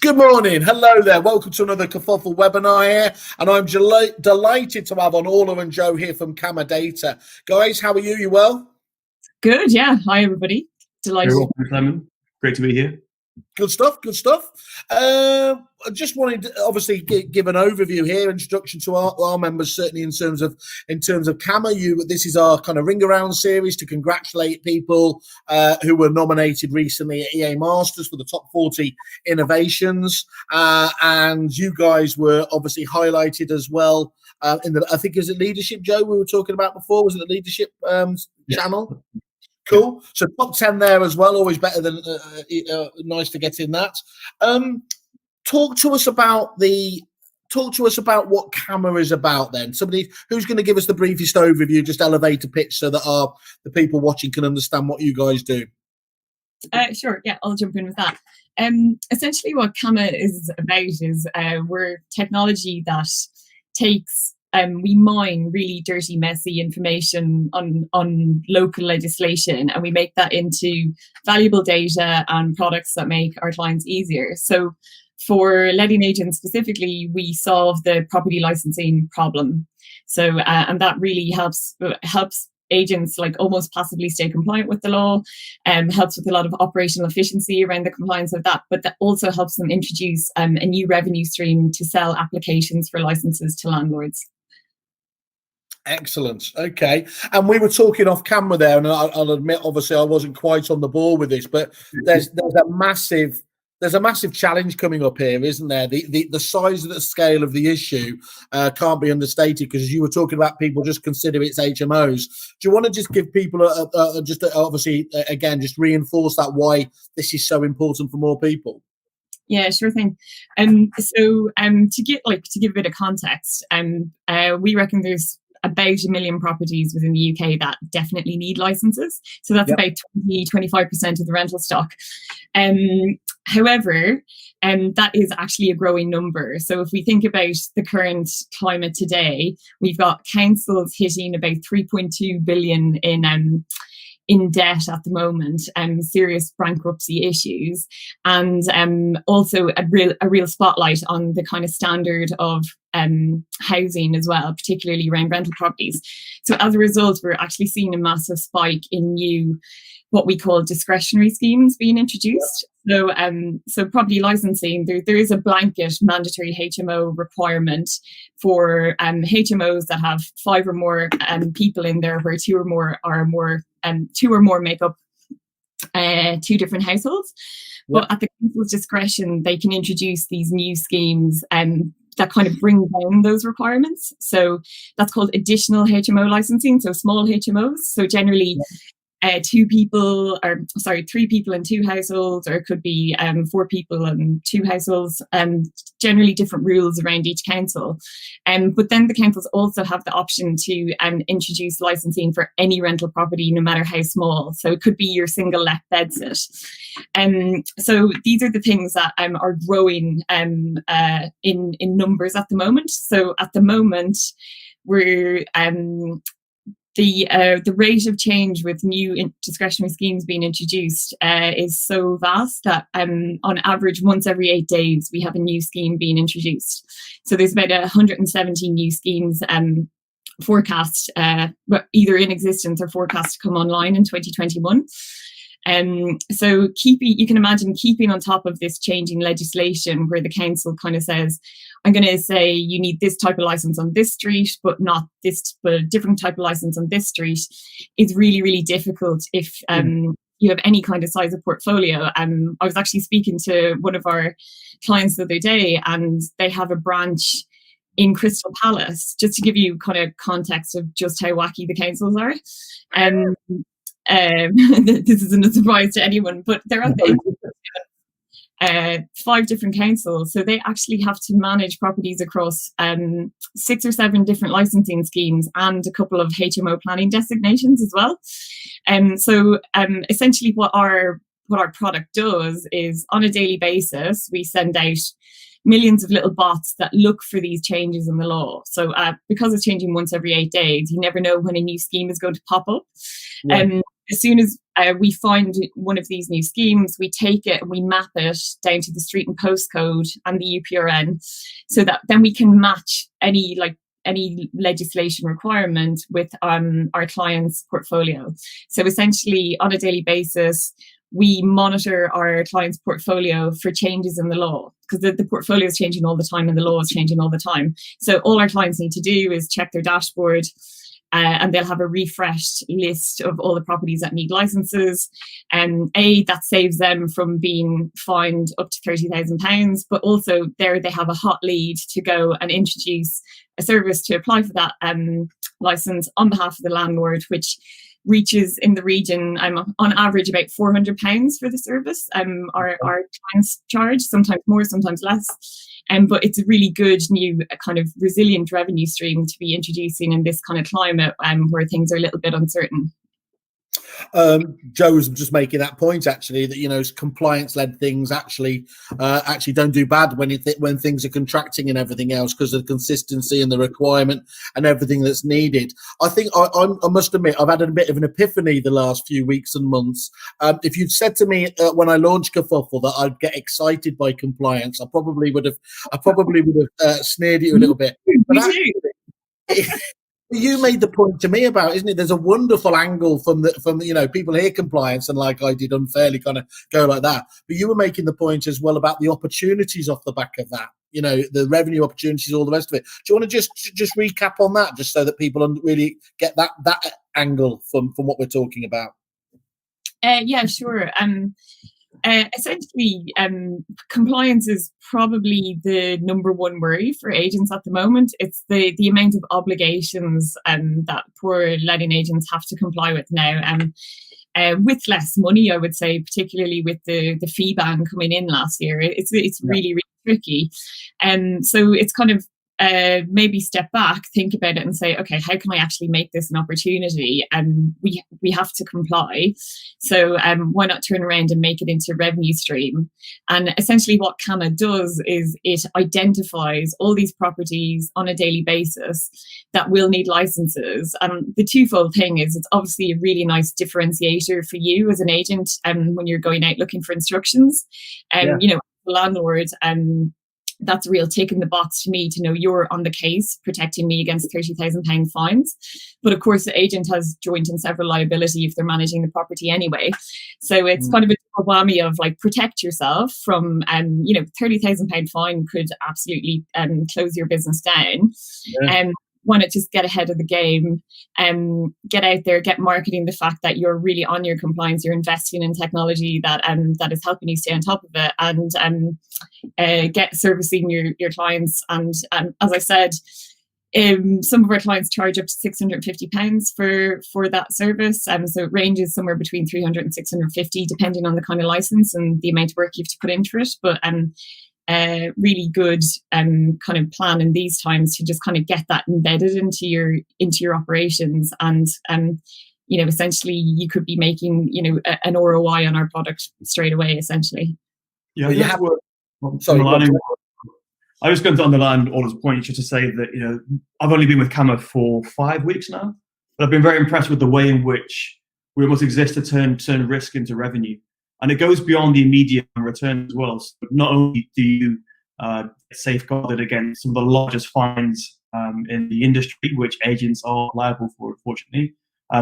Good morning. Hello there. Welcome to another kerfuffle webinar here. And I'm delighted to have on Orla and Joe here from Kamma Data. Guys, how are you? You well? Good, yeah. Hi, everybody. Delighted. Very well, Simon. Great to be here. Good stuff. Good stuff. I just wanted to obviously give an overview here, introduction to our members, certainly in terms of Kamma. This is our kind of ring around series to congratulate people who were nominated recently at EA Masters for the top 40 innovations, and you guys were obviously highlighted as well in the. I think is it leadership, Joe? We were talking about before. Was it the leadership channel? Cool. So top 10 there as well. Always better than nice to get in that. Talk to us about what Kamma is about then. Somebody who's going to give us the briefest overview, just elevator pitch so that the people watching can understand what you guys do. Sure. Yeah, I'll jump in with that. Essentially what Kamma is about is we're technology that takes we mine really dirty, messy information on local legislation, and we make that into valuable data and products that make our clients easier. So for letting agents specifically, we solve the property licensing problem. So and that really helps agents like almost passively stay compliant with the law, helps with a lot of operational efficiency around the compliance of that, but that also helps them introduce a new revenue stream to sell applications for licenses to landlords. Excellent. Okay. And we were talking off camera there, and I'll admit, obviously, I wasn't quite on the ball with this, but there's a massive challenge coming up here, isn't there? The size of the scale of the issue can't be understated, because you were talking about people just consider it's HMOs. Do you want to just give people just reinforce that, why this is so important for more people? Yeah, sure thing. To give a bit of context, we reckon there's about 1 million properties within the UK that definitely need licenses. So that's about 20-25% of the rental stock. However, that is actually a growing number. So if we think about the current climate today, we've got councils hitting about 3.2 billion in debt at the moment, serious bankruptcy issues, and also a real spotlight on the kind of standard of housing as well, particularly around rental properties. So as a result, we're actually seeing a massive spike in new, what we call discretionary schemes being introduced. So property licensing, there is a blanket mandatory HMO requirement for HMOs that have 5 or more people in there, where 2 or more make up 2 different households. But at the council's discretion, they can introduce these new schemes that kind of bring down those requirements. So that's called additional HMO licensing, so small HMOs. So generally 3 people in 2 households, or it could be 4 people and 2 households, generally different rules around each council. But then the councils also have the option to introduce licensing for any rental property, no matter how small. So it could be your single let bedsit. So these are the things that are growing in numbers at the moment. So at the moment, we're the rate of change with new discretionary schemes being introduced is so vast that on average, once every 8 days, we have a new scheme being introduced. So there's about 170 new schemes forecast, either in existence or forecast to come online in 2021. So you can imagine keeping on top of this changing legislation, where the council kind of says, I'm going to say you need this type of license on this street, but not this, but a different type of license on this street, is really, really difficult if you have any kind of size of portfolio. I was actually speaking to one of our clients the other day, and they have a branch in Crystal Palace, just to give you kind of context of just how wacky the councils are. This isn't a surprise to anyone, but they're at the 5 different councils, so they actually have to manage properties across 6 or 7 different licensing schemes and a couple of HMO planning designations as well. So essentially what our product does is, on a daily basis, we send out millions of little bots that look for these changes in the law. So because it's changing once every 8 days, you never know when a new scheme is going to pop up. as soon as we find one of these new schemes, we take it and we map it down to the street and postcode and the UPRN, so that then we can match any legislation requirement with our client's portfolio. So essentially, on a daily basis, we monitor our client's portfolio for changes in the law, because the portfolio is changing all the time and the law is changing all the time. So all our clients need to do is check their dashboard, and they'll have a refreshed list of all the properties that need licenses. And that saves them from being fined up to £30,000, but also there they have a hot lead to go and introduce a service to apply for that license on behalf of the landlord, which reaches in the region on average about £400 for the service. Our clients charge, sometimes more, sometimes less. But it's a really good new kind of resilient revenue stream to be introducing in this kind of climate where things are a little bit uncertain. Joe was just making that point, actually, that compliance-led things actually don't do bad when things are contracting and everything else, because of the consistency and the requirement and everything that's needed. I think I must admit I've had a bit of an epiphany the last few weeks and months. If you'd said to me when I launched Kerfuffle that I'd get excited by compliance, I probably would have sneered at you a little bit. But you made the point to me about, isn't it? There's a wonderful angle from people hear compliance and, like I did, unfairly kind of go like that. But you were making the point as well about the opportunities off the back of that. The revenue opportunities, all the rest of it. Do you want to just recap on that, just so that people really get that angle from what we're talking about? Yeah, sure. Essentially, compliance is probably the number one worry for agents at the moment. It's the amount of obligations that poor letting agents have to comply with now, with less money, I would say, particularly with the fee ban coming in last year. It's really, really tricky. So it's kind of maybe step back, think about it and say, okay, how can I actually make this an opportunity? We have to comply. So why not turn around and make it into a revenue stream? And essentially what Kamma does is it identifies all these properties on a daily basis that will need licenses. And the twofold thing is it's obviously a really nice differentiator for you as an agent when you're going out looking for instructions. Landlord, that's a real tick in the box to me to know you're on the case protecting me against £30,000 fines. But of course, the agent has joint and several liability if they're managing the property anyway. So it's kind of a double whammy of like protect yourself from, £30,000 fine could absolutely close your business down. Yeah. Want to just get ahead of the game and get out there, get marketing the fact that you're really on your compliance, you're investing in technology that is helping you stay on top of it, and get servicing your clients. And as I said, some of our clients charge up to £650 for that service. So it ranges somewhere between £300 and £650 depending on the kind of license and the amount of work you have to put into it. But really good kind of plan in these times to just kind of get that embedded into your operations, and essentially you could be making an ROI on our product straight away, essentially. Yeah, I was going to underline all those points just to say that I've only been with Kamma for 5 weeks now, but I've been very impressed with the way in which we almost exist to turn risk into revenue. And it goes beyond the immediate return as well. So not only do you get safeguarded against some of the largest fines in the industry, which agents are liable for, unfortunately,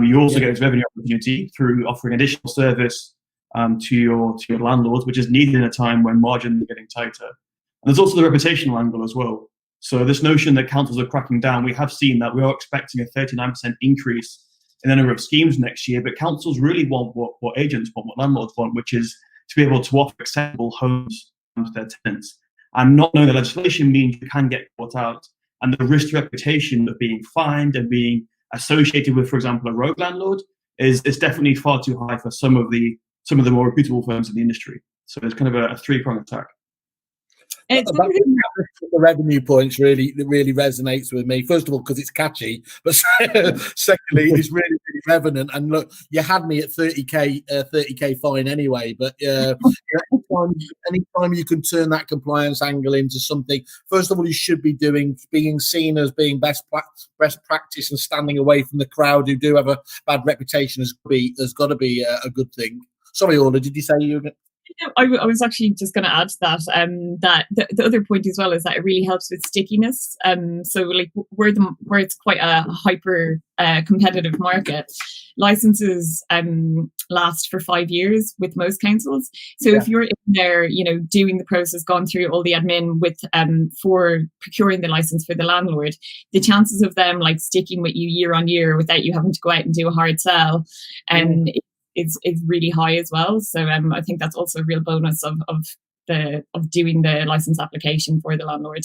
you also get this revenue opportunity through offering additional service to your landlords, which is needed in a time when margins are getting tighter. And there's also the reputational angle as well. So this notion that councils are cracking down, we have seen that we are expecting a 39% increase in the number of schemes next year, but councils really want what agents want, what landlords want, which is to be able to offer accessible homes to their tenants. And not knowing the legislation means you can get caught out, and the risk to reputation of being fined and being associated with, for example, a rogue landlord is definitely far too high for some of the more reputable firms in the industry. So it's kind of a three-pronged attack. The revenue points really resonates with me. First of all, because it's catchy, but secondly, it's really revenant. And look, you had me at 30k fine anyway. But anytime you can turn that compliance angle into something, first of all, you should be being seen as being best practice and standing away from the crowd who do have a bad reputation has got to be a good thing. Sorry, Orla, did you say you were going to... I was actually just going to add to that, that the other point as well is that it really helps with stickiness. So like where it's quite a hyper competitive market, licenses last for 5 years with most councils. So if you're in there, doing the process, gone through all the admin with for procuring the license for the landlord, the chances of them like sticking with you year on year without you having to go out and do a hard sell, is really high as well. So I think that's also a real bonus of doing the license application for the landlord.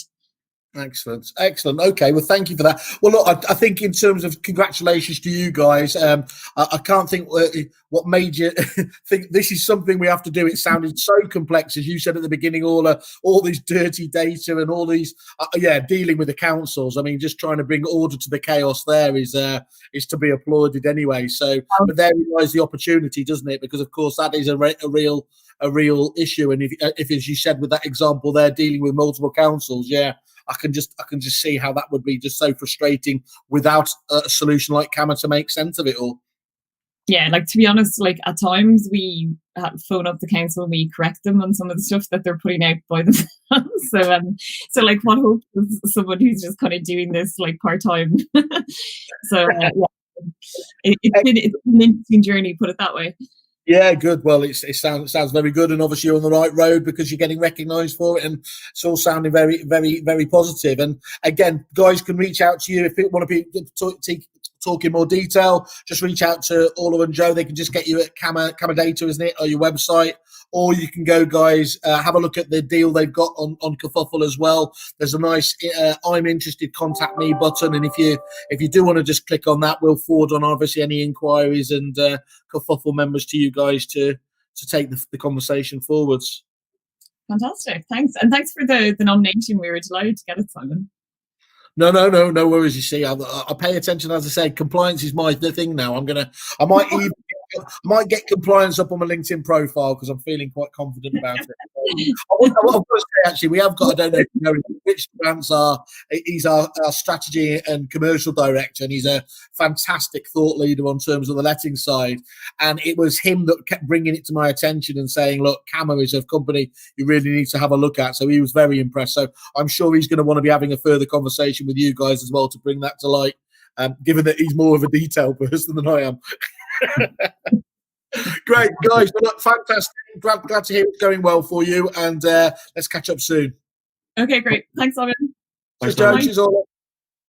Excellent. Okay, well, thank you for that. Well, look, I think in terms of congratulations to you guys, I can't think what made you think this is something we have to do. It sounded so complex, as you said at the beginning, all these dirty data and all these, dealing with the councils. I mean, just trying to bring order to the chaos there is to be applauded anyway. So, but there lies the opportunity, doesn't it? Because of course that is a real issue. And if as you said with that example there, dealing with multiple councils, I can just see how that would be just so frustrating without a solution like Kamma to make sense of it all. Yeah, like to be honest, like at times we phone up the council and we correct them on some of the stuff that they're putting out by themselves. So like what hope is someone who's just kind of doing this like part-time. So it's been an interesting journey, put it that way. Yeah, good. Well, it sounds very good, and obviously you're on the right road because you're getting recognised for it, and it's all sounding very, very, very positive. And again, guys can reach out to you if you want to talk in more detail. Just reach out to Orla and Joe. They can just get you at Kamma Data, isn't it, or your website. Or you can go, guys, have a look at the deal they've got on Kerfuffle as well. There's a nice I'm interested, contact me button. And if you do want to just click on that, we'll forward on obviously any inquiries and Kerfuffle members to you guys to take the conversation forwards. Fantastic. Thanks. And thanks for the nomination. We were delighted to get it, Simon. No worries. You see, I pay attention. As I say, compliance is my thing now. I might get compliance up on my LinkedIn profile because I'm feeling quite confident about it. I've got to say, actually, we have got, I don't know if you know, Rich Grant's he's our strategy and commercial director, and he's a fantastic thought leader on terms of the letting side. And it was him that kept bringing it to my attention and saying, look, Kamma is a company you really need to have a look at. So he was very impressed. So I'm sure he's going to want to be having a further conversation with you guys as well to bring that to light, given that he's more of a detail person than I am. Great, guys. Well, look, fantastic. Glad to hear it's going well for you, and let's catch up soon. Okay, great. Thanks, Simon. Cheers, Joe. Cheers, all.